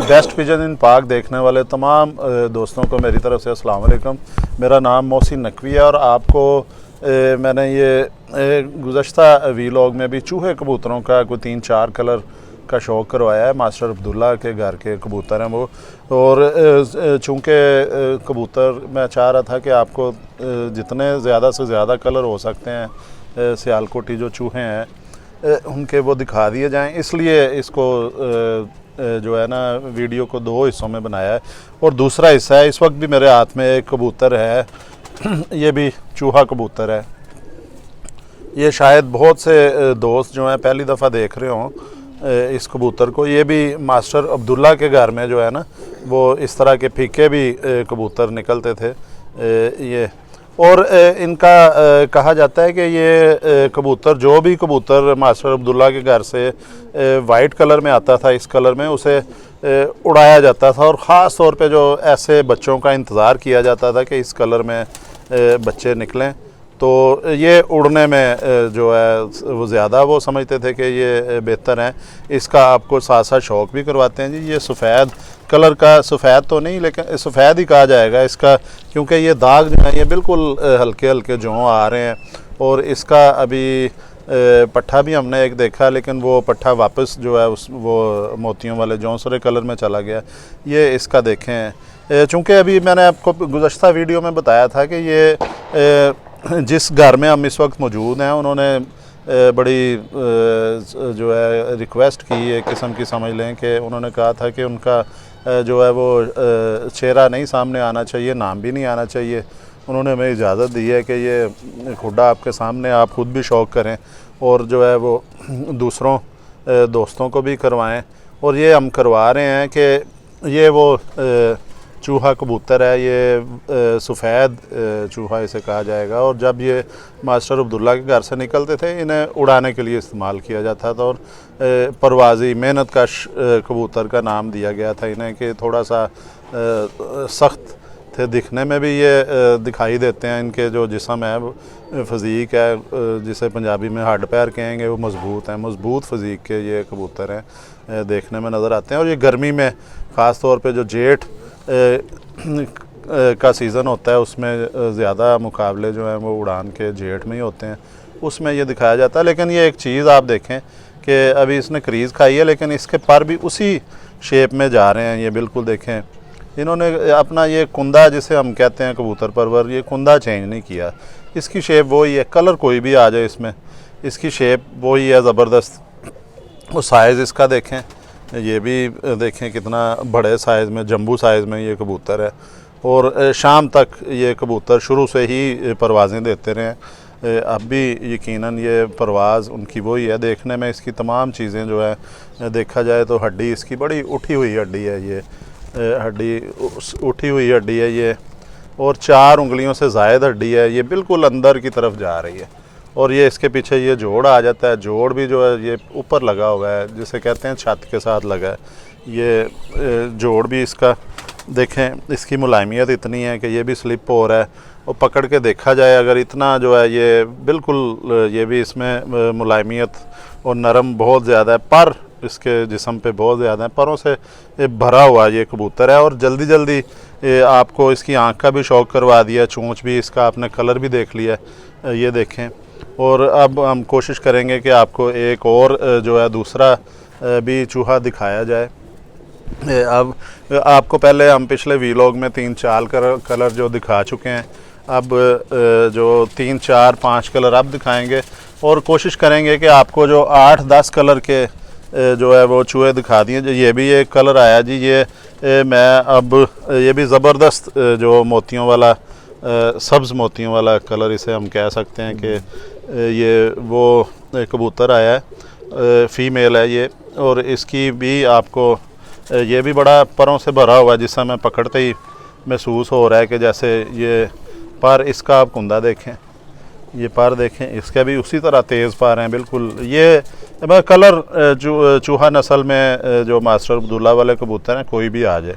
Best pigeon इन पाक देखने वाले तमाम दोस्तों को मेरी तरफ से अस्सलाम वालेकुम। मेरा नाम मोहसिन नकवी है और आपको मैंने ये गुज़श्ता वीलॉग में भी चूहे कबूतरों का कोई 3-4 कलर का शौक़ करवाया है। मास्टर अब्दुल्ला के घर के कबूतर हैं वो, और चूँकि कबूतर मैं चाह रहा था कि आपको जितने ज़्यादा से ज़्यादा कलर हो सकते हैं सियालकोटी जो चूहे हैं उनके वो दिखा दिए जाएं, इसलिए इसको जो है ना वीडियो को 2 हिस्सों में बनाया है। और दूसरा हिस्सा है, इस वक्त भी मेरे हाथ में एक कबूतर है ये भी चूहा कबूतर है। ये शायद बहुत से दोस्त जो हैं पहली दफ़ा देख रहे हों इस कबूतर को। ये भी मास्टर अब्दुल्ला के घर में जो है ना वो इस तरह के फीके भी कबूतर निकलते थे ये। और इनका कहा जाता है कि ये कबूतर, जो भी कबूतर मास्टर अब्दुल्ला के घर से वाइट कलर में आता था, इस कलर में उसे उड़ाया जाता था, और ख़ास तौर पे जो ऐसे बच्चों का इंतज़ार किया जाता था कि इस कलर में बच्चे निकलें, तो ये उड़ने में जो है वो ज़्यादा वो समझते थे कि ये बेहतर हैं। इसका आपको साथ साथ शौक़ भी करवाते हैं जी। ये सफ़ेद कलर का, सफ़ेद तो नहीं लेकिन सफ़ेद ही कहा जाएगा इसका, क्योंकि ये दाग जो है ये बिल्कुल हल्के हल्के जों आ रहे हैं। और इसका अभी पट्ठा भी हमने एक देखा, लेकिन वो पट्ठा वापस जो है वो मोतियों वाले जौंसरे कलर में चला गया। ये इसका देखें, चूँकि अभी मैंने आपको गुज़श्ता वीडियो में बताया था कि ये जिस घर में हम इस वक्त मौजूद हैं उन्होंने बड़ी जो है रिक्वेस्ट की, एक किस्म की समझ लें कि उन्होंने कहा था कि उनका जो है वो चेहरा नहीं सामने आना चाहिए, नाम भी नहीं आना चाहिए। उन्होंने हमें इजाज़त दी है कि ये खुदा आपके सामने आप ख़ुद भी शौक़ करें और जो है वो दूसरों दोस्तों को भी करवाएं। और ये हम करवा रहे हैं कि ये वो चूहा कबूतर है, ये सफ़ेद चूहा इसे कहा जाएगा। और जब ये मास्टर अब्दुल्ला के घर से निकलते थे इन्हें उड़ाने के लिए इस्तेमाल किया जाता था, और परवाज़ी मेहनत कश कबूतर का नाम दिया गया था इन्हें, कि थोड़ा सा सख्त थे दिखने में भी, ये दिखाई देते हैं। इनके जो जिस्म है, फ़ज़ीक है, जिसे पंजाबी में हड्ड पैर कहेंगे, वो मज़बूत हैं, मज़बूत फ़ज़ीक के ये कबूतर हैं, देखने में नज़र आते हैं। और ये गर्मी में ख़ास तौर पे जो जेठ का सीज़न होता है उसमें ज़्यादा मुकाबले जो हैं वो उड़ान के जेठ में ही होते हैं, उसमें ये दिखाया जाता है। लेकिन ये एक चीज़ आप देखें कि अभी इसने क्रीज़ खाई है, लेकिन इसके पर भी उसी शेप में जा रहे हैं। ये बिल्कुल देखें, इन्होंने अपना ये कुंदा जिसे हम कहते हैं कबूतर परवर, ये कुंदा चेंज नहीं किया। इसकी शेप वही है, कलर कोई भी आ जाए इसमें, इसकी शेप वही है ज़बरदस्त। वो साइज़ इसका देखें, ये भी देखें कितना बड़े साइज़ में, जंबू साइज़ में ये कबूतर है। और शाम तक ये कबूतर शुरू से ही परवाज़ें देते रहे। अब भी यकीनन ये परवाज़ उनकी वही है। देखने में इसकी तमाम चीज़ें जो है देखा जाए तो हड्डी इसकी बड़ी उठी हुई हड्डी है, ये हड्डी उठी हुई हड्डी है ये, और 4 उंगलियों से ज़ायद हड्डी है, ये बिल्कुल अंदर की तरफ जा रही है। और ये इसके पीछे ये जोड़ आ जाता है, जोड़ भी जो है ये ऊपर लगा हुआ है, जिसे कहते हैं छत के साथ लगा है। ये जोड़ भी इसका देखें, इसकी मुलायमियत इतनी है कि ये भी स्लिप हो रहा है, और पकड़ के देखा जाए अगर इतना जो है ये बिल्कुल, ये भी इसमें मुलायमियत और नरम बहुत ज़्यादा है। पर इसके जिस्म पे बहुत ज़्यादा है, परों से भरा हुआ ये कबूतर है। और जल्दी जल्दी आपको इसकी आँख का भी शौक़ करवा दिया, चोंच भी इसका आपने कलर भी देख लिया, ये देखें। और अब हम कोशिश करेंगे कि आपको एक और जो है दूसरा भी चूहा दिखाया जाए। अब आपको पहले हम पिछले वीलॉग में 3-4 कलर जो दिखा चुके हैं, अब जो 3-4-5 कलर अब दिखाएंगे, और कोशिश करेंगे कि आपको जो 8-10 कलर के जो है वो चूहे दिखा दिए। ये भी एक कलर आया जी, ये मैं अब ये भी ज़बरदस्त जो मोतियों वाला, सब्ज़ मोतियों वाला कलर इसे हम कह सकते हैं कि ये वो कबूतर आया है, फ़ीमेल है ये। और इसकी भी आपको ये भी बड़ा परों से भरा हुआ है, जिस समय पकड़ते ही महसूस हो रहा है कि जैसे ये पर, इसका आप कुंदा देखें, ये पर देखें, इसका भी उसी तरह तेज़ पर हैं बिल्कुल। ये कलर चूहा नस्ल में जो मास्टर अब्दुल्ला वाले कबूतर हैं कोई भी आ जाए,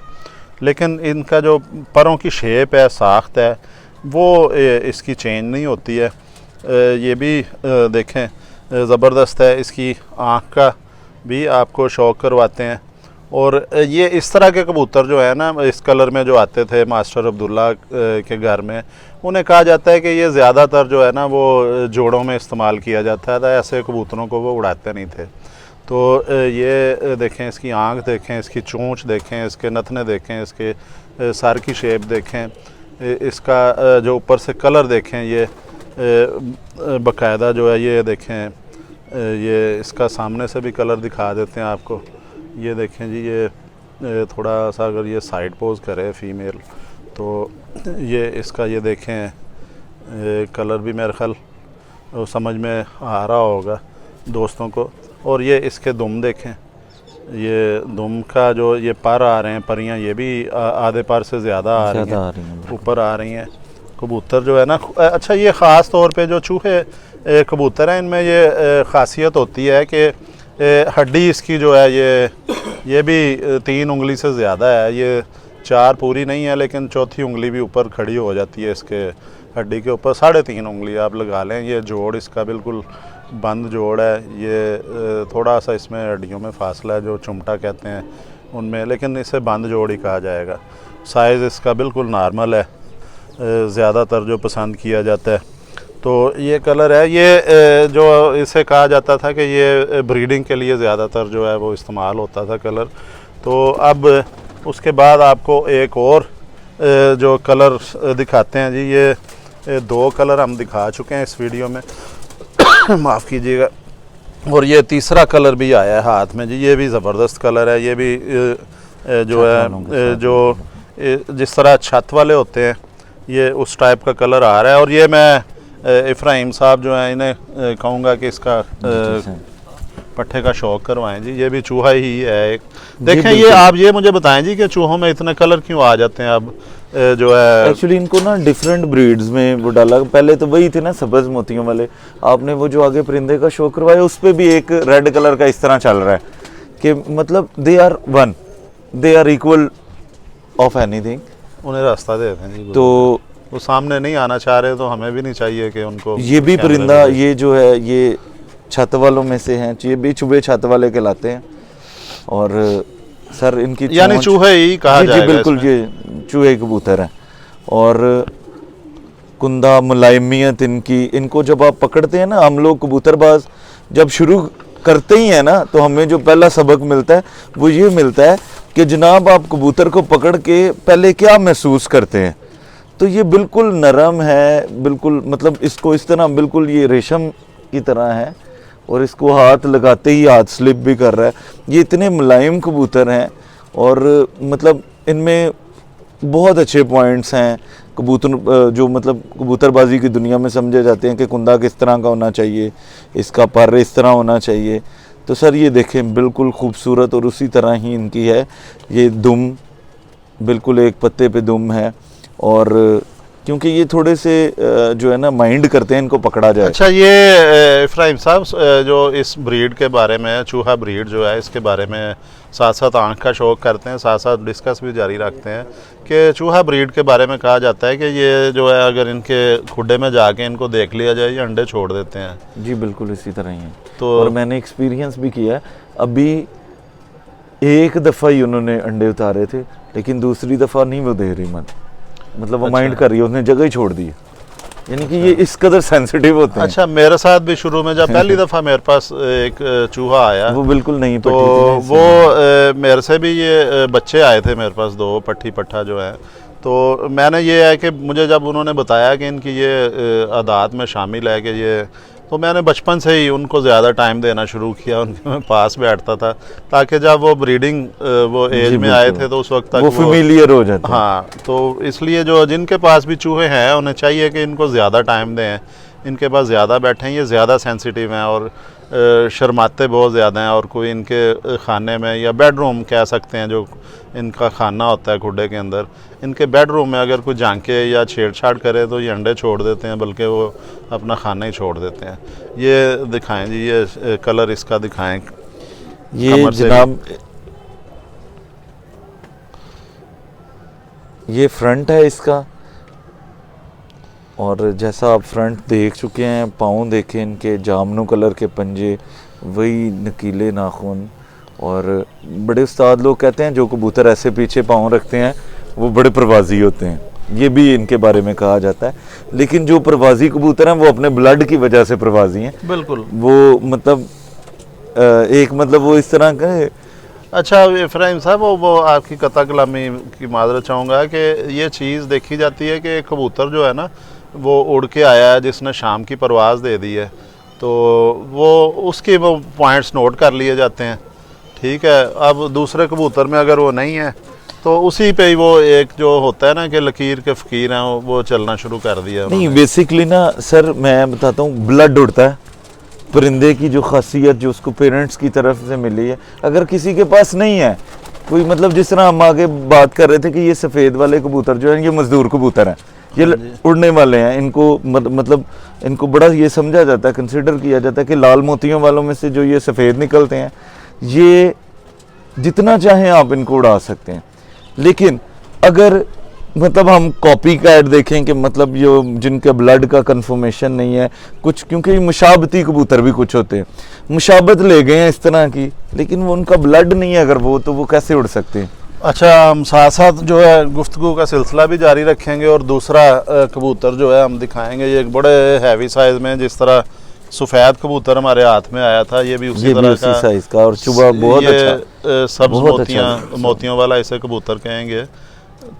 लेकिन इनका जो परों की शेप है, साख्त है, वो इसकी चेंज नहीं होती है। ये भी देखें ज़बरदस्त है। इसकी आँख का भी आपको शौक़ करवाते हैं। और ये इस तरह के कबूतर जो है ना, इस कलर में जो आते थे मास्टर अब्दुल्ला के घर में, उन्हें कहा जाता है कि ये ज़्यादातर जो है ना वो जोड़ों में इस्तेमाल किया जाता था, ऐसे कबूतरों को वो उड़ाते नहीं थे। तो ये देखें, इसकी आँख देखें, इसकी चोंच देखें, इसके नथने देखें, इसके सर की शेप देखें, इसका जो ऊपर से कलर देखें, ये बाकायदा जो है ये देखें, ये इसका सामने से भी कलर दिखा देते हैं आपको। ये देखें जी, ये थोड़ा सा अगर ये साइड पोज करे फीमेल तो ये इसका ये देखें कलर भी मेरे ख्याल समझ में आ रहा होगा दोस्तों को। और ये इसके दुम देखें, ये दुम का जो ये पर आ रहे हैं, परियां ये भी आधे पर से ज़्यादा आ रही हैं, ऊपर आ रही हैं। कबूतर जो है ना, अच्छा ये ख़ास तौर पे जो चूहे कबूतर हैं, इनमें ये ख़ासियत होती है कि हड्डी इसकी जो है ये भी 3 उंगली से ज़्यादा है। ये 4 पूरी नहीं है, लेकिन चौथी उंगली भी ऊपर खड़ी हो जाती है इसके हड्डी के ऊपर। 3.5 उंगली आप लगा लें। ये जोड़ इसका बिल्कुल बंद जोड़ है। ये थोड़ा सा इसमें हड्डियों में फासला है, जो चुमटा कहते हैं उनमें, लेकिन इसे बंद जोड़ ही कहा जाएगा। साइज़ इसका बिल्कुल नॉर्मल है, ज़्यादातर जो पसंद किया जाता है। तो ये कलर है, ये जो इसे कहा जाता था कि ये ब्रीडिंग के लिए ज़्यादातर जो है वो इस्तेमाल होता था कलर। तो अब उसके बाद आपको एक और जो कलर दिखाते हैं जी, ये 2 कलर हम दिखा चुके हैं इस वीडियो में माफ़ कीजिएगा। और ये तीसरा कलर भी आया है हाथ में जी, ये भी ज़बरदस्त कलर है। ये भी जो है जो जिस तरह छत वाले होते हैं, ये उस टाइप का कलर आ रहा है। और ये मैं इफ्राहिम साहब जो है इन्हें कहूँगा कि इसका पट्ठे का शौक करवाएं जी। ये भी चूहा ही है एक। देखें ये आप ये मुझे बताएं जी कि चूहों में इतने कलर क्यों आ जाते हैं अब जो है? एक्चुअली इनको ना डिफरेंट ब्रीड्स में वो डाला। पहले तो वही थे ना सब्ज मोतियों वाले, आपने वो जो आगे परिंदे का शौक करवाया उस पर भी एक रेड कलर का इस तरह चल रहा है कि मतलब they are one, they are equal of anything. उन्हें रास्ता दे दें जी। तो वो सामने नहीं आना चाह रहे तो हमें भी नहीं चाहिए कि उनको। ये भी परिंदा ये जो है ये छत वालों में से हैं, ये भी चूहे छत वाले कहलाते हैं। और सर इनकी यानी चूहे ही कहा जाएगा। जी बिल्कुल, ये चूहे कबूतर हैं। और कुंदा मुलायमियत इनकी, इनको जब आप पकड़ते हैं ना, हम लोग कबूतरबाज जब शुरू करते ही हैं ना, तो हमें जो पहला सबक मिलता है वो ये मिलता है कि जनाब आप कबूतर को पकड़ के पहले क्या महसूस करते हैं। तो ये बिल्कुल नरम है, बिल्कुल मतलब इसको इस तरह बिल्कुल ये रेशम की तरह है, और इसको हाथ लगाते ही हाथ स्लिप भी कर रहा है। ये इतने मुलायम कबूतर हैं और मतलब इनमें बहुत अच्छे पॉइंट्स हैं। कबूतर जो मतलब कबूतरबाजी की दुनिया में समझे जाते हैं कि कुंदा किस तरह का होना चाहिए, इसका पर इस तरह होना चाहिए। तो सर ये देखें बिल्कुल खूबसूरत, और उसी तरह ही इनकी है ये दुम, बिल्कुल एक पत्ते पे दुम है। और क्योंकि ये थोड़े से जो है ना माइंड करते हैं इनको पकड़ा जाए। अच्छा ये इफ्राहिम साहब जो इस ब्रीड के बारे में, चूहा ब्रीड जो है, इसके बारे में साथ साथ आँख का शौक करते हैं, साथ साथ डिस्कस भी जारी रखते हैं कि चूहा ब्रीड के बारे में कहा जाता है कि ये जो है अगर इनके खुड्डे में जाके इनको देख लिया जाए, ये अंडे छोड़ देते हैं। जी बिल्कुल इसी तरह ही है। तो और मैंने एक्सपीरियंस भी किया है। अभी एक दफ़ा ही उन्होंने अंडे उतारे थे, लेकिन दूसरी दफ़ा नहीं वो दे रही मतलब वो माइंड कर रही है, उसने जगह ही छोड़ दी। यानी कि ये इस कदर सेंसिटिव होते हैं। अच्छा मेरे साथ भी शुरू में जब पहली दफ़ा मेरे पास एक चूहा आया, वो बिल्कुल नहीं तो वो मेरे से भी ये बच्चे आए थे मेरे पास 2 पट्टी पट्ठा जो है। तो मैंने ये है कि मुझे जब उन्होंने बताया कि इनकी ये आदात में शामिल है कि ये, तो मैंने बचपन से ही उनको ज़्यादा टाइम देना शुरू किया, उनके पास बैठता था ताकि जब वो ब्रीडिंग वो एज में आए थे तो उस वक्त तक वो फेमिलियर हो जाते हैं। हाँ, तो इसलिए जो जिनके पास भी चूहे हैं उन्हें चाहिए कि इनको ज़्यादा टाइम दें, इनके पास ज़्यादा बैठें। ये ज़्यादा सेंसिटिव हैं और शर्माते बहुत ज़्यादा हैं। और कोई इनके खाने में या बेडरूम कह सकते हैं, जो इनका खाना होता है खुड्डे के अंदर, इनके बेडरूम में अगर कोई झांके या छेड़छाड़ करे तो ये अंडे छोड़ देते हैं, बल्कि वो अपना खाना ही छोड़ देते हैं। ये दिखाएं जी, ये कलर इसका दिखाएं। ये जनाब ये फ्रंट है इसका, और जैसा आप फ्रंट देख चुके हैं, पाँव देखें इनके, जामनू कलर के पंजे, वही नकीले नाखून, और बड़े उस्ताद लोग कहते हैं जो कबूतर ऐसे पीछे पाँव रखते हैं वो बड़े प्रवासी होते हैं, ये भी इनके बारे में कहा जाता है। लेकिन जो प्रवासी कबूतर हैं वो अपने ब्लड की वजह से प्रवासी हैं। बिल्कुल। वो मतलब एक मतलब वो इस तरह का है। अच्छा इब्राहिम साहब, वो आपकी कता कलामी की माजरत चाहूँगा कि ये चीज़ देखी जाती है कि कबूतर जो है ना वो उड़ के आया है जिसने शाम की परवाज़ दे दी है, तो वो उसके वो पॉइंट्स नोट कर लिए जाते हैं, ठीक है। अब दूसरे कबूतर में अगर वो नहीं है तो उसी पे ही वो एक जो होता है ना कि लकीर के फ़कीर हैं वो चलना शुरू कर दिया। नहीं बेसिकली ना सर मैं बताता हूँ, ब्लड उड़ता है परिंदे की जो खासियत जो उसको पेरेंट्स की तरफ से मिली है, अगर किसी के पास नहीं है कोई, मतलब जिस तरह हम आगे बात कर रहे थे कि ये सफ़ेद वाले कबूतर जो हैं ये मजदूर कबूतर हैं, ये उड़ने वाले हैं, इनको मतलब इनको बड़ा ये समझा जाता है, कंसिडर किया जाता है कि लाल मोतियों वालों में से जो ये सफ़ेद निकलते हैं ये जितना चाहें आप इनको उड़ा सकते हैं। लेकिन अगर मतलब हम कॉपी कैट देखें कि मतलब जो जिनके ब्लड का कंफर्मेशन नहीं है कुछ, क्योंकि मुशाबती कबूतर भी कुछ होते हैं, मुशाबत ले गए हैं इस तरह की, लेकिन वो उनका ब्लड नहीं है अगर वो, तो वो कैसे उड़ सकते हैं। अच्छा, हम साथ साथ जो है गुफ्तगू का सिलसिला भी जारी रखेंगे और दूसरा कबूतर जो है हम दिखाएंगे। ये एक बड़े हैवी साइज़ में, जिस तरह सफ़ेद कबूतर हमारे हाथ में आया था, ये भी उसी तरह का साइज का और चुबा बहुत अच्छा, सब्ज मोतियों वाला इसे कबूतर कहेंगे।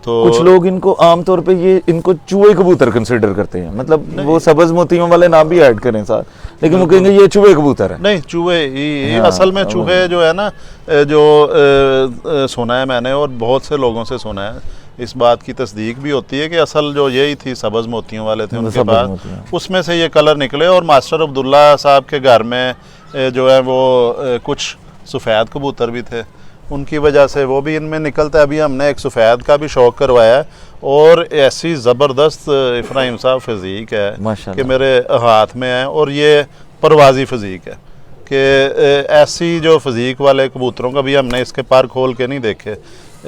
तो कुछ लोग इनको आमतौर पे ये इनको चूहे कबूतर कंसिडर करते हैं, मतलब वो सब्ज मोतियों वाले ना भी ऐड करें साथ, लेकिन वो कहेंगे ये चूहे कबूतर है। नहीं, चूहे ही असल में चूहे जो है ना, जो सुना है मैंने और बहुत से लोगों से सुना है, इस बात की तस्दीक भी होती है कि असल जो यही थी सब्ज मोतियों वाले थे उनके पास, उसमें से ये कलर निकले। और मास्टर अब्दुल्ला साहब के घर में जो है वो कुछ सफ़ेद कबूतर भी थे, उनकी वजह से वो भी इनमें निकलता है। अभी हमने एक सफ़ेद का भी शौक़ करवाया है और ऐसी ज़बरदस्त इब्राहिम साहब फिज़ीक है कि मेरे हाथ में है, और ये परवाज़ी फिज़ीक है कि ऐसी जो फिज़ीक वाले कबूतरों का भी हमने इसके पर खोल के नहीं देखे,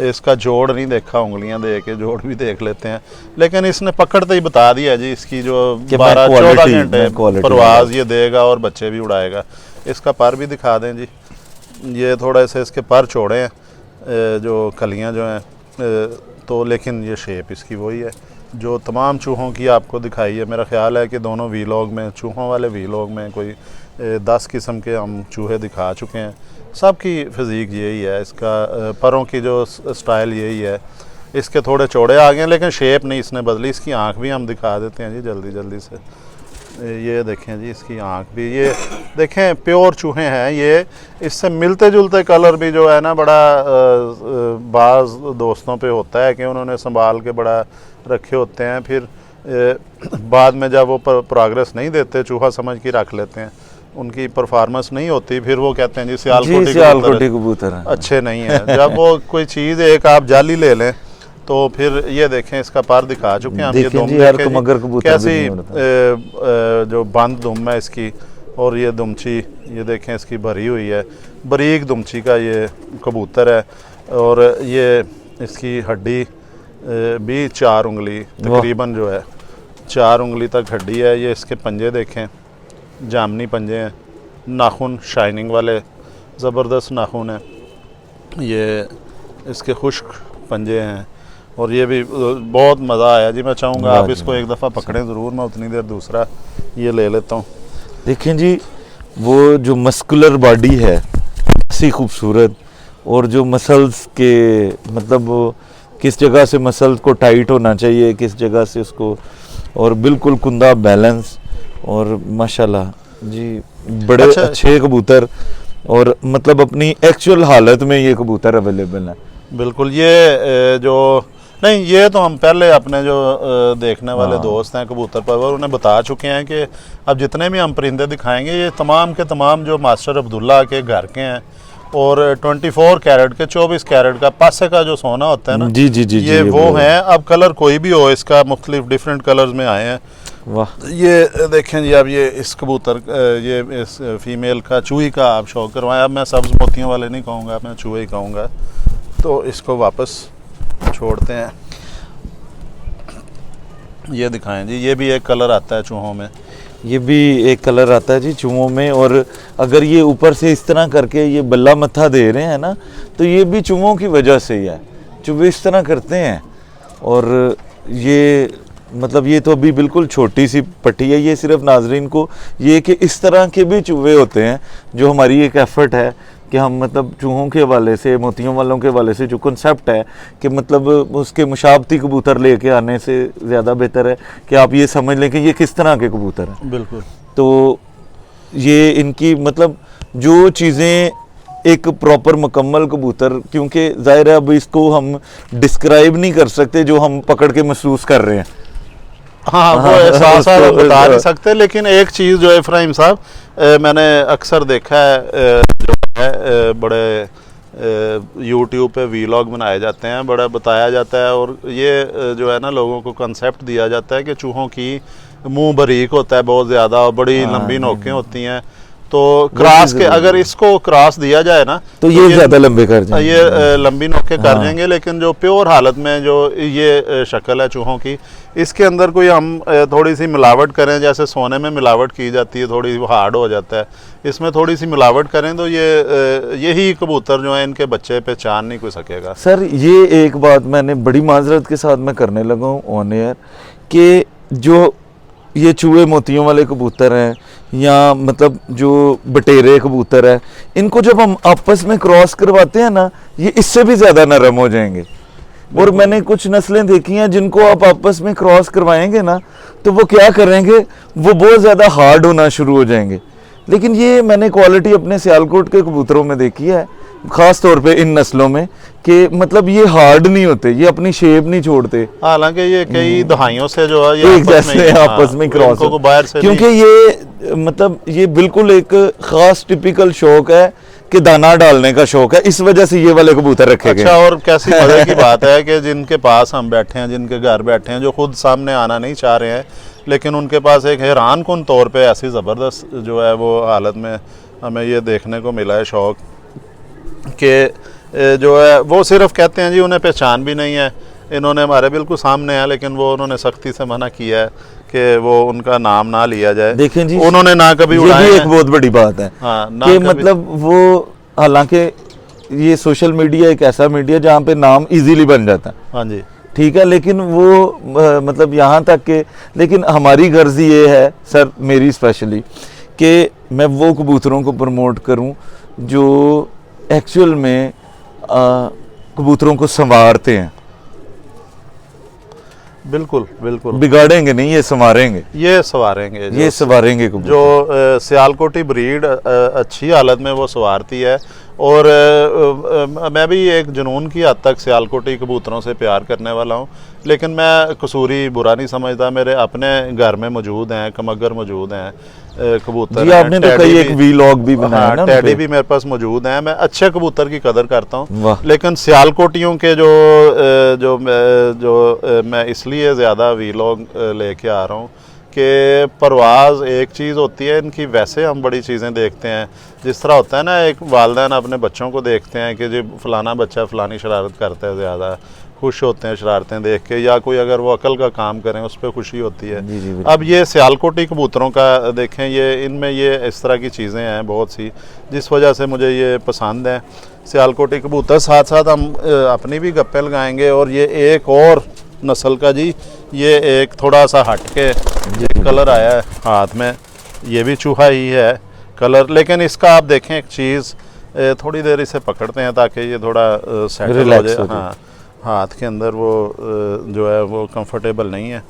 इसका जोड़ नहीं देखा, उंगलियां दे के जोड़ भी देख लेते हैं, लेकिन इसने पकड़ते ही बता दिया जी इसकी जो 12-14 घंटे परवाज़ ये देगा और बच्चे भी उड़ाएगा। इसका पर भी दिखा दें जी, ये थोड़े से इसके पर चौड़े हैं, जो कलियां जो हैं, तो लेकिन ये शेप इसकी वही है जो तमाम चूहों की आपको दिखाई है। मेरा ख्याल है कि दोनों वीलॉग में, चूहों वाले वीलॉग में कोई 10 किस्म के हम चूहे दिखा चुके हैं। सब की फिज़ीक यही है, इसका परों की जो स्टाइल यही है। इसके थोड़े चौड़े आ गए लेकिन शेप नहीं इसने बदली। इसकी आँख भी हम दिखा देते हैं जी जल्दी से। ये देखें जी, इसकी आँख भी, ये देखें प्योर चूहे हैं ये। इससे मिलते जुलते कलर भी जो है ना, बड़ा बाज़ दोस्तों पे होता है कि उन्होंने संभाल के बड़ा रखे होते हैं, फिर बाद में जब वो प्रोग्रेस नहीं देते, चूहा समझ के रख लेते हैं, उनकी परफॉर्मेंस नहीं होती, फिर वो कहते हैं जी सियालकोटी कबूतर अच्छे नहीं है। जब वो कोई चीज़ एक आप जाली ले लें तो फिर ये देखें, इसका पर दिखा चुके हैं हम, ये दुम देखें कैसी जो बंद दुम है इसकी, और ये दुमची ये देखें इसकी भरी हुई है, बारीक दुमची का ये कबूतर है। और ये इसकी हड्डी भी 4 उंगली तकरीबन जो है 4 उंगली तक हड्डी है। ये इसके पंजे देखें, जामनी पंजे हैं, नाखून शाइनिंग वाले ज़बरदस्त नाखून हैं, ये इसके खुश्क पंजे हैं। और ये भी बहुत मज़ा आया जी। मैं चाहूँगा आप इसको एक दफ़ा पकड़ें ज़रूर, मैं उतनी देर दूसरा ये ले लेता हूँ। देखें जी, वो जो मस्कुलर बॉडी है ऐसी खूबसूरत, और जो मसल्स के मतलब किस जगह से मसल्स को टाइट होना चाहिए, किस जगह से उसको, और बिल्कुल कुंदा बैलेंस, और माशाल्लाह जी बड़े अच्छे कबूतर, और मतलब अपनी एक्चुअल हालत में ये कबूतर अवेलेबल है। बिल्कुल, ये जो नहीं, ये तो हम पहले अपने जो देखने वाले दोस्त हैं कबूतर परवर उन्हें बता चुके हैं कि अब जितने भी हम परिंदे दिखाएंगे ये तमाम के तमाम जो मास्टर अब्दुल्ला के घर के हैं, और 24 कैरेट के 24 कैरेट का पासे का जो सोना होता है ना, जी जी जी ये वो हैं। अब कलर कोई भी हो, इसका मुख्तलिफ डिफरेंट कलर्स में आए हैं। वाह, ये देखें जी, अब ये इस कबूतर, ये इस फीमेल का चूही का आप शौक करवाएं। अब मैं सब्ज़ मोतियों वाले नहीं कहूँगा, मैं चूहे ही कहूँगा। तो इसको वापस छोड़ते हैं, ये दिखाएं जी, ये भी एक कलर आता है चूहों में। ये भी एक कलर आता है जी चूहों में, और अगर ये ऊपर से इस तरह करके ये बल्ला मत्था दे रहे हैं ना, तो ये भी चूहों की वजह से ही है। चूहे इस तरह करते हैं। और ये मतलब ये तो अभी बिल्कुल छोटी सी पट्टी है, ये सिर्फ नाजरीन को ये कि इस तरह के भी चूहे होते हैं, जो हमारी एक एफर्ट है कि हम मतलब चूहों के हवाले से, मोतियों वालों के हवाले से जो कंसेप्ट है कि मतलब उसके मुशाबती कबूतर लेके आने से ज़्यादा बेहतर है कि आप ये समझ लें कि ये किस तरह के कबूतर हैं। बिल्कुल। तो ये इनकी मतलब जो चीज़ें एक प्रॉपर मुकम्मल कबूतर, क्योंकि ज़ाहिर है अब इसको हम डिस्क्राइब नहीं कर सकते जो हम पकड़ के महसूस कर रहे हैं। हाँ, वो एहसास आप बता नहीं सकते, लेकिन एक चीज़ जो है इब्राहिम साहब, मैंने अक्सर देखा है, जो है बड़े यूट्यूब पे वीलॉग बनाए जाते हैं, बड़ा बताया जाता है, और ये जो है ना लोगों को कंसेप्ट दिया जाता है कि चूहों की मुंह बारीक होता है बहुत ज़्यादा और बड़ी लंबी नोकें होती हैं, तो क्रॉस के अगर इसको क्रॉस दिया जाए ना तो ये ज़्यादा लंबे कर जाएंगे, ये लंबी नोकें कर जाएंगे। लेकिन जो प्योर हालत में जो ये शक्ल है चूहों की, इसके अंदर कोई हम थोड़ी सी मिलावट करें, जैसे सोने में मिलावट की जाती है, थोड़ी हार्ड हो जाता है, इसमें थोड़ी सी मिलावट करें तो ये यही कबूतर जो है इनके बच्चे पहचान नहीं कोई सकेगा। सर ये एक बात मैंने बड़ी माजरत के साथ मैं करने लगा हूँ ऑन एयर, कि जो ये चूहे मोतियों वाले कबूतर हैं या मतलब जो बटेरे कबूतर है, इनको जब हम आपस में क्रॉस करवाते हैं ना, ये इससे भी ज़्यादा नरम हो जाएंगे। और मैंने कुछ नस्लें देखी हैं जिनको आप आपस में क्रॉस करवाएंगे ना, तो वो क्या करेंगे, वो बहुत ज़्यादा हार्ड होना शुरू हो जाएंगे। लेकिन ये मैंने क्वालिटी अपने सियालकोट के कबूतरों में देखी है, ख़ास तौर पे इन नस्लों में, कि मतलब ये हार्ड नहीं होते, ये अपनी शेप नहीं छोड़ते। हालांकि ये कई दहाइयों से जो है ये एक जैसे आपस में क्रॉस, क्योंकि ये मतलब ये बिल्कुल एक ख़ास टिपिकल शौक है कि दाना डालने का शौक है, इस वजह से ये वाले कबूतर रखे गए। अच्छा, और कैसी मजे की बात है कि जिनके पास हम बैठे हैं, जिनके घर बैठे हैं, जो खुद सामने आना नहीं चाह रहे हैं, लेकिन उनके पास एक हैरान कुन तौर पे ऐसी ज़बरदस्त जो है वो हालत में हमें ये देखने को मिला है शौक, कि जो है वो सिर्फ कहते हैं जी उन्हें पहचान भी नहीं है, इन्होंने हमारे बिल्कुल सामने है, लेकिन वो उन्होंने सख्ती से मना किया है कि वो उनका नाम ना लिया जाए। देखें जी, उन्होंने ना कभी उड़ाया, ये भी एक बहुत बड़ी बात है। हाँ, कि मतलब वो, हालांकि ये सोशल मीडिया एक ऐसा मीडिया जहाँ पे नाम इजीली बन जाता है, हाँ जी, ठीक है, लेकिन वो मतलब यहाँ तक के, लेकिन हमारी गर्ज ये है सर, मेरी स्पेशली, कि मैं वो कबूतरों को प्रमोट करूँ जो एक्चुअल में कबूतरों को संवारते हैं। बिल्कुल बिल्कुल, बिगाड़ेंगे नहीं, ये संवारेंगे, ये संवारेंगे, ये संवारेंगे कबूतर। जो सियालकोटी ब्रीड अच्छी हालत में वो संवारती है। और मैं भी एक जुनून की हद तक सियालकोटी कबूतरों से प्यार करने वाला हूँ, लेकिन मैं कसूरी बुरा नहीं समझता। मेरे अपने घर में मौजूद हैं, कमगर मौजूद हैं, कबूतर जी, आपने तो कई एक वीलॉग भी बनाया ना, टैडी भी मेरे पास मौजूद हैं। मैं अच्छे कबूतर की कदर करता हूँ, वाह। लेकिन सियालकोटियों के जो मैं इसलिए ज़्यादा वीलॉग लेके आ रहा हूँ कि परवाज़ एक चीज़ होती है इनकी, वैसे हम बड़ी चीज़ें देखते हैं, जिस तरह होता है ना, एक वालिदैन अपने बच्चों को देखते हैं कि जी फ़लाना बच्चा फ़लानी शरारत करता है, ज़्यादा खुश होते हैं शरारतें देख के, या कोई अगर वो अकल का काम करें उस पर खुशी होती है। जी, अब ये सियालकोटी कबूतरों का देखें, ये इनमें ये इस तरह की चीज़ें हैं बहुत सी, जिस वजह से मुझे ये पसंद है सियालकोटी कबूतर। साथ साथ हम अपनी भी गप्पे लगाएंगे। और ये एक और नस्ल का जी, ये एक थोड़ा सा हट के कलर आया है हाथ में, ये भी चूहा ही है कलर, लेकिन इसका आप देखें एक चीज़, थोड़ी देर इसे पकड़ते हैं ताकि ये थोड़ा सेटल हो जाए। हाँ, हाथ के अंदर वो जो है वो कंफर्टेबल नहीं है।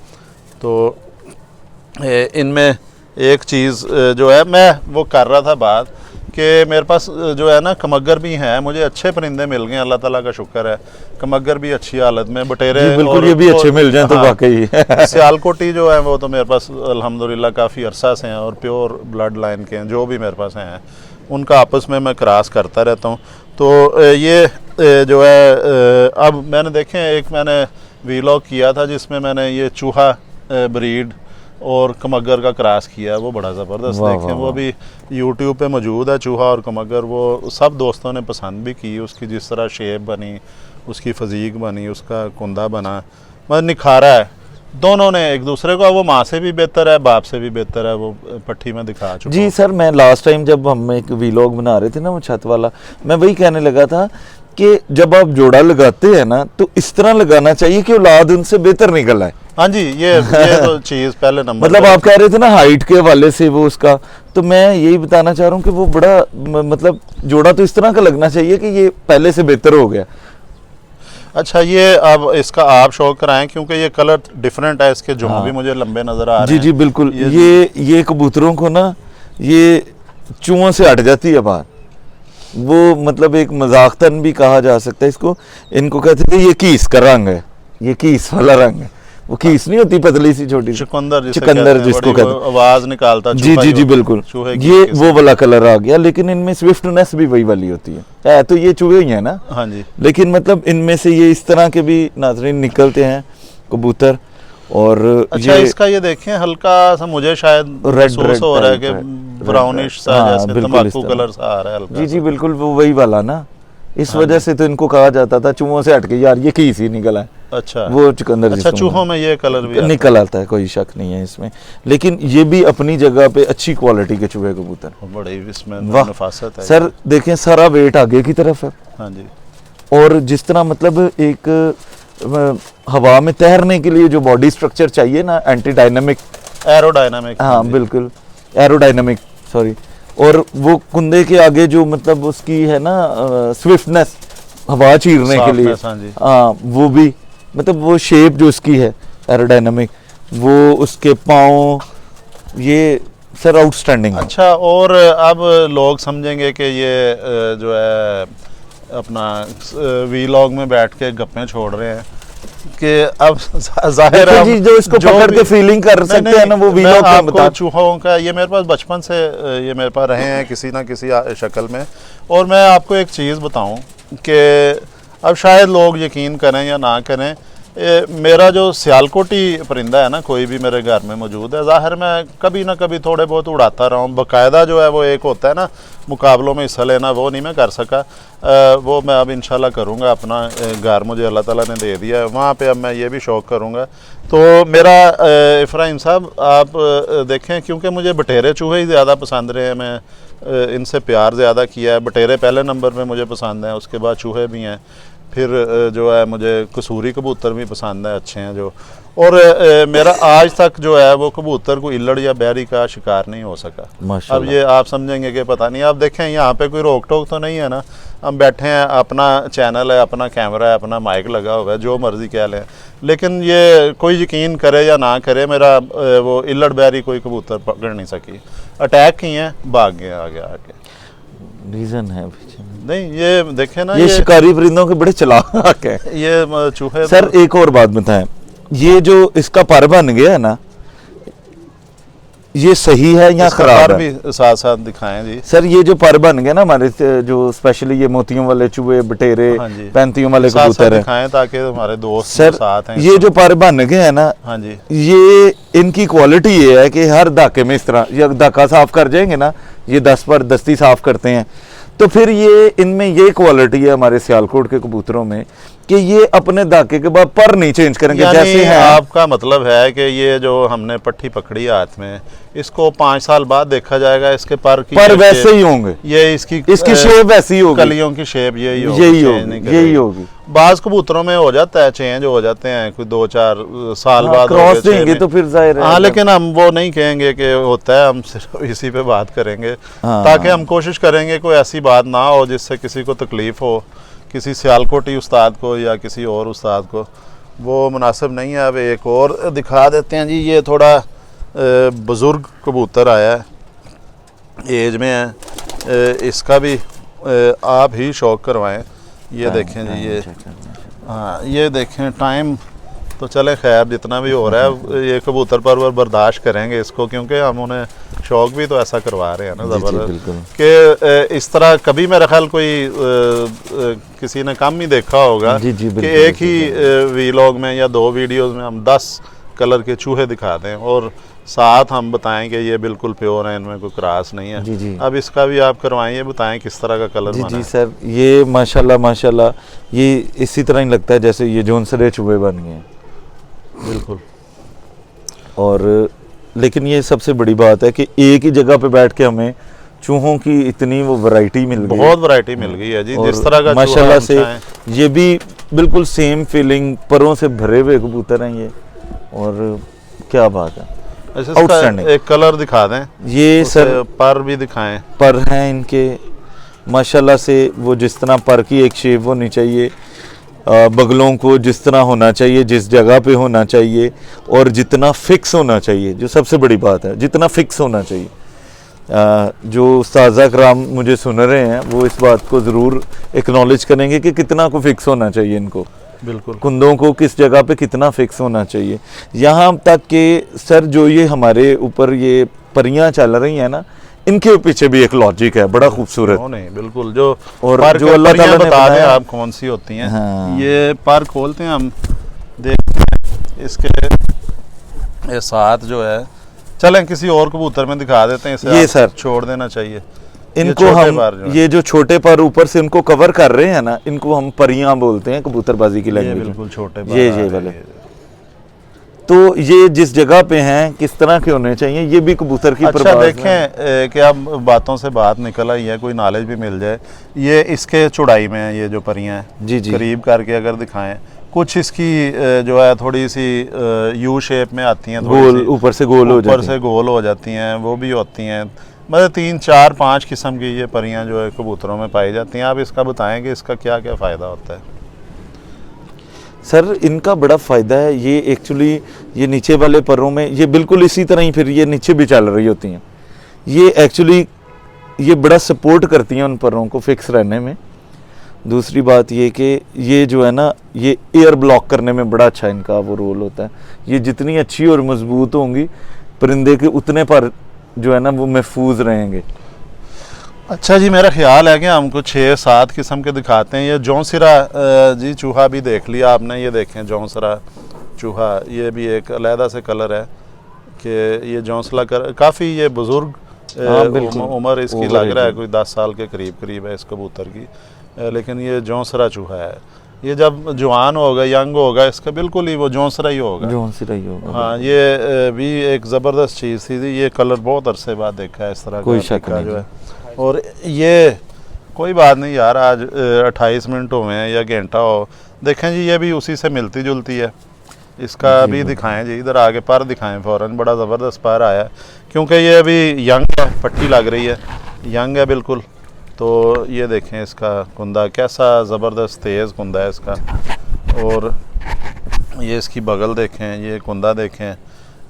तो इनमें एक चीज़ जो है, मैं वो कर रहा था बात कि मेरे पास जो है ना कमगर भी हैं, मुझे अच्छे परिंदे मिल गए, अल्लाह ताला का शुक्र है। कमगर भी अच्छी हालत में, बटेरे बिल्कुल, ये भी अच्छे मिल जाएं तो वाकई। सियालकोटी जो है वो तो मेरे पास अल्हम्दुलिल्लाह काफ़ी अरसा से हैं, और प्योर ब्लड लाइन के हैं, जो भी मेरे पास हैं उनका आपस में मैं क्रॉस करता रहता हूँ। तो ये जो है, अब मैंने देखें, एक मैंने वीलॉग किया था जिसमें मैंने ये चूहा ब्रीड और कमगर का क्रॉस किया है, वो बड़ा ज़बरदस्त देखें, वो भी यूट्यूब पे मौजूद है, चूहा और कमगर। वो सब दोस्तों ने पसंद भी की, उसकी जिस तरह शेप बनी, उसकी फजीक बनी, उसका कुंदा बना, मतलब निखारा है। दोनों ने एक दूसरे को, वो माँ से भी बेहतर है, बाप से भी बेहतर है, वो पट्टी में दिखा चुका जी हूं। सर, मैं लास्ट टाइम जब हम एक वीलॉग बना रहे थे ना, वो छत वाला, मैं वही कहने लगा था कि जब आप जोड़ा लगाते हैं ना तो इस तरह लगाना चाहिए कि औलाद उनसे बेहतर निकल आए। हाँ जी, ये तो चीज़ पहले नंबर मतलब पे आप कह रहे थे ना हाइट के हवाले से वो उसका, तो मैं यही बताना चाह रहा हूँ कि वो बड़ा मतलब जोड़ा तो इस तरह का लगना चाहिए कि ये पहले से बेहतर हो गया। अच्छा, ये अब इसका आप शो कराएं क्योंकि ये कलर डिफरेंट है, इसके जुम भी मुझे लंबे नज़र आ रहे जी हैं। जी बिल्कुल, ये कबूतरों को ना ये चूहों से हट जाती है बात, वो मतलब एक मजाकतन भी कहा जा सकता है इसको। इनको कहते थे ये कीस का रंग है, ये कीस वाला रंग है, वो कीस नहीं होती पतली सी छोटी चुकंदर चुकंदर जिसको कहते हैं, आवाज निकालता जी जी जी बिल्कुल, ये वो वाला कलर आ गया। लेकिन इनमें स्विफ्टनेस भी वही वाली होती है तो ये चूहे ही है ना। हाँ जी, लेकिन मतलब इनमें से ये इस तरह के भी नाज़रीन निकलते हैं कबूतर। और अच्छा, इसका ये देखें हल्का सा मुझे शायद महसूस हो रहा है कि ब्राउनिश सा, जैसे तंबाकू कलर सा आ रहा है हल्का। जी जी बिल्कुल, वो वही वाला ना, इस वजह से तो इनको कहा जाता था चूहों से हटके यार ये कीस ही निकला है। अच्छा, वो चुकंदर अच्छा, चूहों में ये कलर भी निकल आता है, कोई शक नहीं है इसमें। लेकिन ये भी अपनी जगह पे अच्छी क्वालिटी के चूहे कबूतर, बड़ी इसमें नफासत है सर। देखें सारा वेट आगे की तरफ है। हाँ जी, और जिस तरह मतलब एक हवा में तैरने के लिए जो बॉडी स्ट्रक्चर चाहिए ना, एंटी डायनामिक, एरोडायनामिक, हाँ बिल्कुल एरोडायनामिक, सॉरी। और वो कुंदे के आगे जो मतलब उसकी है ना स्विफ्टनेस हवा चीरने के लिए, हाँ वो भी मतलब वो शेप जो उसकी है एरोडायनामिक, वो उसके पाँव, ये सर आउटस्टैंडिंग। अच्छा, और अब लोग समझेंगे कि ये जो है अपना वीलॉग में बैठ के गप्पे छोड़ रहे हैं कि अब जाहिर है जी, जो इसको पकड़ के फीलिंग कर सकते हैं ना, वो वीलॉग में बता। चूहों का ये मेरे पास बचपन से ये मेरे पास रहे हैं किसी ना किसी शक्ल में। और मैं आपको एक चीज़ बताऊं कि अब शायद लोग यकीन करें या ना करें, मेरा जो सियालकोटी परिंदा है ना, कोई भी मेरे घर में मौजूद है, ज़ाहिर मैं कभी ना कभी थोड़े बहुत उड़ाता रहा हूँ। बाकायदा जो है वो एक होता है ना मुकाबलों में हिस्सा लेना, वो नहीं मैं कर सका। वो मैं अब इंशाल्लाह करूँगा। अपना घर मुझे अल्लाह ताला ने दे दिया है, वहाँ पे अब मैं ये भी शौक़ करूँगा। तो मेरा इफ़राहिम साहब आप देखें, क्योंकि मुझे बटेरे चूहे ही ज़्यादा पसंद रहे हैं, मैं इनसे प्यार ज़्यादा किया है। बटेरे पहले नंबर पे मुझे पसंद हैं, उसके बाद चूहे भी हैं, फिर जो है मुझे कसूरी कबूतर भी पसंद है, अच्छे हैं जो। और मेरा आज तक जो है वो कबूतर को इल्लड़ या बैरी का शिकार नहीं हो सका। अब ये आप समझेंगे कि पता नहीं, आप देखें यहाँ पे कोई रोक टोक तो नहीं है ना, हम बैठे हैं, अपना चैनल है, अपना कैमरा है, अपना माइक लगा हुआ है, जो मर्ज़ी कह लें। लेकिन ये कोई यकीन करे या ना करे, मेरा वो इल्लड़ बैरी कोई कबूतर पकड़ नहीं सकी। अटैक किए हैं, भाग गए आगे आके। रीज़न है नहीं, ये देखें ना, ये शिकारी परिंदों के बड़े चालाक है ये चूहे। सर एक और बात बताएं, ये जो इसका पर बन गया है ना, ये सही है या खराब है? भी साथ साथ दिखाएं जी। सर ये जो पर बन गया ना हमारे, जो स्पेशली ये मोतियों वाले चूहे, बटेरे, हाँ पैंतियों वाले कबूतर है, दिखाएं ताकि हमारे दोस्त सर साथ हैं। ये जो पर बन गए हैं ना, हाँ जी, ये इनकी क्वालिटी ये है कि हर धाके में इस तरह, ये धाका साफ कर जाएंगे ना, ये 10 पर दस्ती साफ करते हैं, तो फिर ये इनमें ये क्वालिटी है हमारे सियालकोट के कबूतरों में कि ये अपने धाके के बाद पर नहीं चेंज करेंगे। जैसे है, आपका मतलब है कि ये जो हमने पट्टी पकड़ी हाथ में, इसको 5 साल बाद देखा जाएगा, इसके पर वैसे ही होंगे, ये इसकी शेप ऐसी होगी, कलियों की शेप यही होगी। बाज कबूतरों में हो जाता है, चेंज हो जाते हैं कोई 2-4 साल बाद क्रॉस देंगे तो फिर जाहिर है। हाँ, लेकिन हम वो नहीं कहेंगे कि होता है, हम सिर्फ इसी पे बात करेंगे ताकि हम कोशिश करेंगे कोई ऐसी बात ना हो जिससे किसी को तकलीफ हो, किसी सियालकोटी उस्ताद को या किसी और उस्ताद को, वो मुनासिब नहीं है। अब एक और दिखा देते हैं जी, ये थोड़ा बुज़ुर्ग कबूतर आया है, एज में है, इसका भी आप ही शौक़ करवाएं। ये देखें जी, ये हाँ, ये देखें टाइम तो चले, खैर जितना भी हो रहा है, ये कबूतर पर बर्दाश्त करेंगे इसको, क्योंकि हम उन्हें शौक़ भी तो ऐसा करवा रहे हैं ना ज़बरदस्त, कि इस तरह कभी मेरा ख्याल कोई किसी ने कम ही देखा होगा कि एक ही वीलॉग में या 2 वीडियोस में हम 10 कलर के चूहे दिखा दें और साथ हम बताएं कि ये बिल्कुल प्योर है, इनमें कोई क्रास नहीं है। जी। अब इसका भी आप करवाएं, ये बताएं किस तरह का कलर बना है। जी सर, ये माशाल्लाह ये इसी तरह ही लगता है जैसे ये जोनसरे चूहे बन गए। बिल्कुल और लेकिन ये सबसे बड़ी बात है कि एक ही जगह पे बैठ के हमें चूहों की इतनी वो वैरायटी मिल गई, बहुत वैरायटी मिल गई है जी, और जिस तरह का माशाल्लाह चूहा से हम चाहें। ये भी बिल्कुल सेम फीलिंग, परों से भरे हुए कबूतर हैं ये, और क्या बात है। अच्छा, इसका Outstanding। एक कलर दिखा दें, ये उसे सर पर भी दिखाएं। पर हैं इनके माशाल्लाह से, वो जिस तरह पर की एक शेप होनी चाहिए, बगलों को जिस तरह होना चाहिए, जिस जगह पे होना चाहिए, और जितना फिक्स होना चाहिए, जो सबसे बड़ी बात है, जितना फिक्स होना चाहिए। जो उस्ताज़ा कराम मुझे सुन रहे हैं वो इस बात को ज़रूर एक्नॉलेज करेंगे कि कितना को फिक्स होना चाहिए इनको, बिल्कुल कुंदों को किस जगह पे कितना फिक्स होना चाहिए। यहाँ तक कि सर जो ये हमारे ऊपर ये परियां चल रही हैं ना, इनके पीछे भी एक लॉजिक है बड़ा खूबसूरत। क्यों नहीं, बिल्कुल। जो और पर जो अल्लाह ताला ने बता दें बनाया, आप कौन सी होती हैं। हाँ। ये पर खोलते हैं हम, देखते हैं इसके ये साथ जो है। चलें किसी और कबूतर में दिखा देते हैं इसे, ये आप सर छोड़ देना चाहिए। इनको छोटे हम पर जो हैं। ये जो छोटे पर ऊपर से इनको कवर कर रहे हैं ना, इनको हम परियां बोलते हैं कबूतरबाजी की ये लैंग्वेज में। बिल्कुल छोटे पर ये आ रहे वाले। हैं। तो ये जिस जगह पे हैं किस तरह के होने चाहिए, ये भी कबूतर की अच्छा परवाज़ में। देखें कि अब बातों से बात निकल आई है, कोई नॉलेज भी मिल जाए। ये इसके चौड़ाई में है, ये जो परियां हैं, जी जी, करीब करके अगर दिखाएं, कुछ इसकी जो है थोड़ी सी यू शेप में आती हैं, थोड़ी गोल सी ऊपर से गोल हो ऊपर जाती से हैं। गोल हो जाती हैं, वो भी होती हैं। मतलब 3 4 5 किस्म की ये परियां जो है कबूतरों में पाई जाती हैं। आप इसका बताएं कि इसका क्या क्या फ़ायदा होता है। सर इनका बड़ा फ़ायदा है, ये एक्चुअली ये नीचे वाले परों में ये बिल्कुल इसी तरह ही फिर ये नीचे भी चल रही होती हैं। ये एक्चुअली ये बड़ा सपोर्ट करती हैं उन परों को फिक्स रहने में। दूसरी बात ये कि ये जो है ना, ये एयर ब्लॉक करने में बड़ा अच्छा इनका वो रोल होता है। ये जितनी अच्छी और मजबूत होंगी परिंदे के, उतने पर जो है ना वो महफूज रहेंगे। अच्छा जी, मेरा ख्याल है कि हमको 6-7 किस्म के दिखाते हैं। ये जौनसिरा जी चूहा भी देख लिया आपने, ये देखें जौनसिरा चूहा, ये भी एक अलहदा से कलर है कि ये जौनसला काफ़ी ये बुज़ुर्ग उम्र इसकी लग रहा है, कोई 10 साल के करीब है इस कबूतर की। लेकिन ये जौनसरा चूहा है। ये जब जवान होगा, यंग होगा, इसका बिल्कुल ही वो जौनसरा ही होगा। जौनसिरा ही होगा। हाँ, ये भी एक ज़बरदस्त चीज़ थी। ये कलर बहुत अरसे बाद देखा है इस तरह कोई का शक टिक्का नहीं जो है। और ये कोई बात नहीं यार, आज 28 मिनट हुए हैं या घंटा हो। देखें जी, ये भी उसी से मिलती जुलती है। इसका भी दिखाएं जी, इधर आगे पर दिखाएं फ़ौरन। बड़ा ज़बरदस्त पर आया है, क्योंकि ये अभी यंग है, पट्टी लग रही है, यंग है बिल्कुल। तो ये देखें इसका कुंदा कैसा ज़बरदस्त तेज़ कुंदा है इसका। और ये इसकी बगल देखें, ये कुंदा देखें,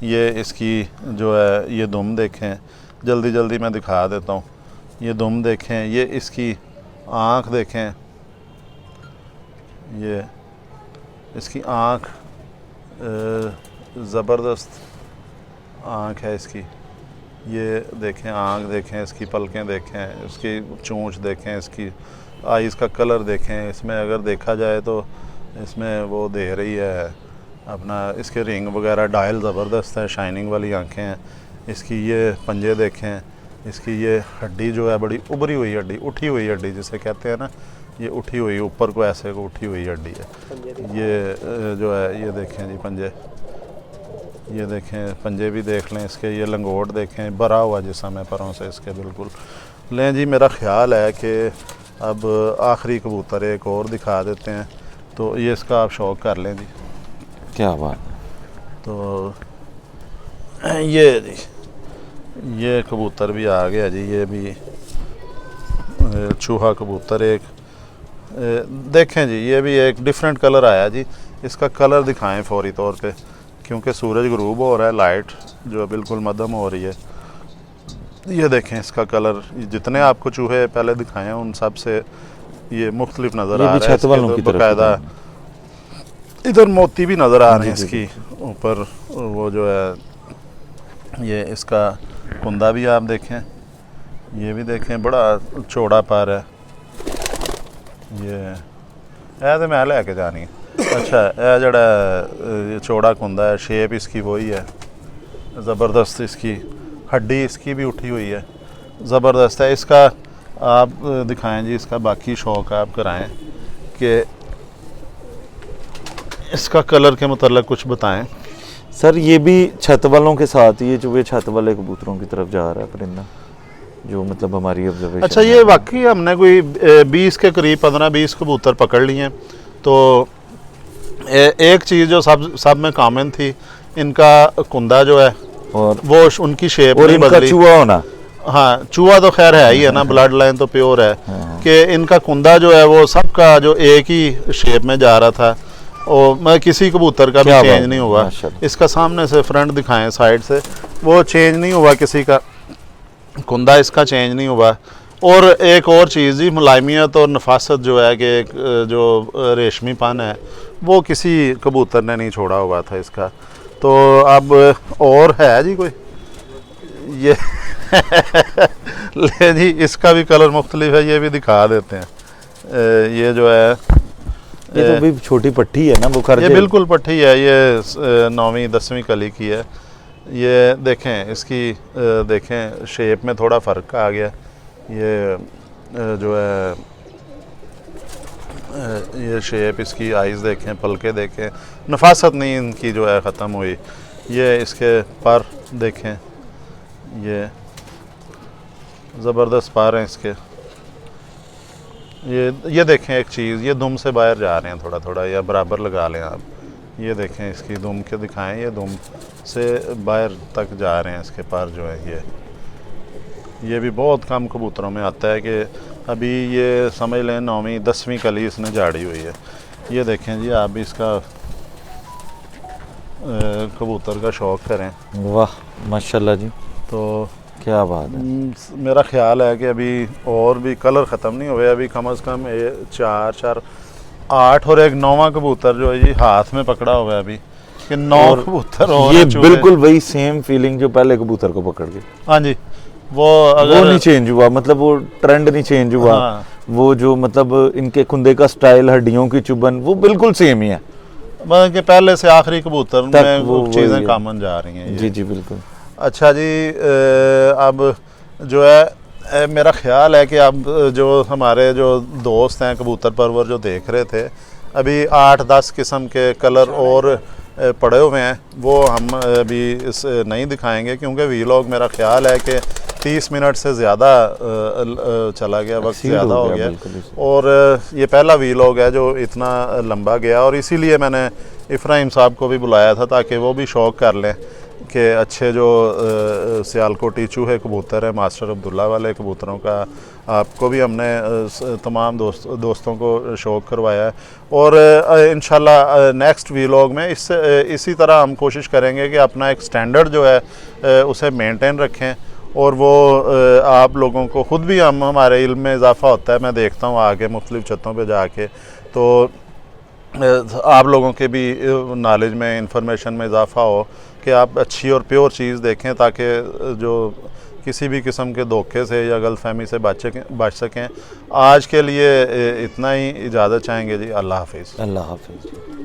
ये इसकी जो है ये दुम देखें। जल्दी जल्दी मैं दिखा देता हूँ। ये दुम देखें, ये इसकी आँख देखें, ये इसकी आँख ज़बरदस्त आँख है इसकी। ये देखें आँख देखें, इसकी पलकें देखें, इसकी चोंच देखें, इसकी आईज़ का कलर देखें। इसमें अगर देखा जाए तो इसमें वो दे रही है अपना, इसके रिंग वगैरह डायल ज़बरदस्त है, शाइनिंग वाली आँखें हैं इसकी। ये पंजे देखें, इसकी ये हड्डी जो है बड़ी उभरी हुई हड्डी, उठी हुई हड्डी जिसे कहते हैं ना, ये उठी हुई ऊपर को ऐसे को उठी हुई हड्डी है। ये जो है ये देखें जी पंजे, ये देखें पंजे भी देख लें इसके। ये लंगोट देखें, भरा हुआ जिस्म है परों से इसके बिल्कुल। लें जी, मेरा ख्याल है कि अब आखिरी कबूतर एक और दिखा देते हैं, तो ये इसका आप शौक़ कर लें जी। क्या बात। तो ये जी, ये कबूतर भी आ गया जी। ये भी चूहा कबूतर एक देखें जी, ये भी एक डिफरेंट कलर आया जी। इसका कलर दिखाएं फौरी तौर पे, क्योंकि सूरज गरूब हो रहा है, लाइट जो है बिल्कुल मध्यम हो रही है। ये देखें इसका कलर, जितने आपको चूहे पहले दिखाए हैं उन सब से ये मुख्तलिफ नज़र आ रहा है। इसके तो बाकायदा इधर मोती भी नज़र आ रहे हैं इसकी ऊपर। वो जो है ये इसका कुंदा भी आप देखें, ये भी देखें, बड़ा चौड़ा पर है ये। तो मैं लेके जानी है। अच्छा, यह जड़ा चौड़ा कुंदा है, शेप इसकी वही है, ज़बरदस्त। इसकी हड्डी इसकी भी उठी हुई है, ज़बरदस्त है। इसका आप दिखाएं जी, इसका बाकी शौक़ आप कराएं कि इसका कलर के मतलब कुछ बताएं। सर ये भी छत वालों के साथ, ये जो ये छत वाले कबूतरों की तरफ जा रहा है परिंदा, जो मतलब हमारी ऑब्जर्वेशन। अच्छा, ये वाकई हमने कोई 20 के करीब 15-20 कबूतर पकड़ लिए हैं। तो एक चीज़ जो सब में कॉमन थी, इनका कुंदा जो है और वो उनकी शेप और नहीं इनका बदली। चूहा होना, हाँ, चूहा तो खैर है ही है ना, ब्लड लाइन तो प्योर है कि इनका कुंदा जो है वो सबका जो एक ही शेप में जा रहा था, और मैं किसी कबूतर का भी क्या चेंज बात नहीं है, हुआ। माशाल्लाह। इसका सामने से फ्रंट दिखाएं, साइड से वो चेंज नहीं हुआ, किसी का कुंदा इसका चेंज नहीं हुआ। और एक और चीज़ जी, मुलायमियत और नफासत जो है कि एक जो रेशमीपन है वो किसी कबूतर ने नहीं छोड़ा हुआ था इसका। तो अब और है जी कोई ये ले जी, इसका भी कलर मुख्तलिफ है, ये भी दिखा देते हैं। ये जो है ये तो भी छोटी पट्टी है ना, वो ये बिल्कुल पट्टी है, ये 9वीं 10वीं कली की है। ये देखें इसकी देखें शेप में थोड़ा फ़र्क आ गया। ये जो है ये शेप इसकी, आइज़ देखें, पलके देखें, नफासत नहीं इनकी जो है ख़त्म हुई। ये इसके पर देखें, ये ज़बरदस्त पर हैं इसके। ये देखें एक चीज़, ये दुम से बाहर जा रहे हैं थोड़ा थोड़ा, या बराबर लगा लें आप। ये देखें इसकी दुम के दिखाएं, ये दुम से बाहर तक जा रहे हैं इसके पर जो है। ये भी बहुत कम कबूतरों में आता है कि अभी ये समझ लें 9वीं 10वीं कली इसने झाड़ी हुई है। ये देखें जी, आप भी इसका कबूतर का शौक़ करें। वाह माशाल्लाह जी, तो क्या बात है। मेरा ख्याल है कि अभी और भी कलर ख़त्म नहीं हुए, अभी कम से कम 4 8 और एक 9वां कबूतर जो है जी हाथ में पकड़ा हुआ है अभी, कि 9 कबूतर और ये बिल्कुल वही सेम फीलिंग जो पहले कबूतर को पकड़ के। हाँ जी, वो नहीं चेंज हुआ, मतलब वो ट्रेंड नहीं चेंज हुआ। हाँ। वो जो मतलब इनके खुंदे का स्टाइल, हड्डियों की चुभन, वो बिल्कुल सेम ही है, मतलब कि पहले से आखिरी कबूतर में वो चीज़ें कॉमन जा रही हैं। जी जी बिल्कुल। अच्छा जी, अब जो है मेरा ख्याल है कि अब जो हमारे जो दोस्त हैं कबूतर परवर जो देख रहे थे, अभी 8-10 किस्म के कलर और पड़े हुए हैं, वो हम अभी इस नहीं दिखाएंगे, क्योंकि वीलॉग मेरा ख्याल है कि 30 मिनट से ज़्यादा चला गया, वक्त ज़्यादा हो गया। और ये पहला वीलॉग है जो इतना लंबा गया, और इसीलिए मैंने इब्राहिम साहब को भी बुलाया था ताकि वो भी शौक़ कर लें कि अच्छे जो सियालकोटी चूहे कबूतर है, मास्टर अब्दुल्ला वाले कबूतरों का आपको भी हमने तमाम दोस्तों को शौक़ करवाया है। और इंशाल्लाह नेक्स्ट वीलॉग में इसी तरह हम कोशिश करेंगे कि अपना एक स्टैंडर्ड जो है उसे मेंटेन रखें, और वो आप लोगों को ख़ुद भी हमारे इल्म में इजाफ़ा होता है। मैं देखता हूँ आगे मुख्तलिफ़ छतों पे जाके, तो आप लोगों के भी नॉलेज में, इंफॉर्मेशन में इजाफ़ा हो कि आप अच्छी और प्योर चीज़ देखें, ताकि जो किसी भी किस्म के धोखे से या गलतफहमी से बच सकें। आज के लिए इतना ही, इजाज़त चाहेंगे जी। अल्लाह हाफ़िज़। अल्लाह हाफ़िज़।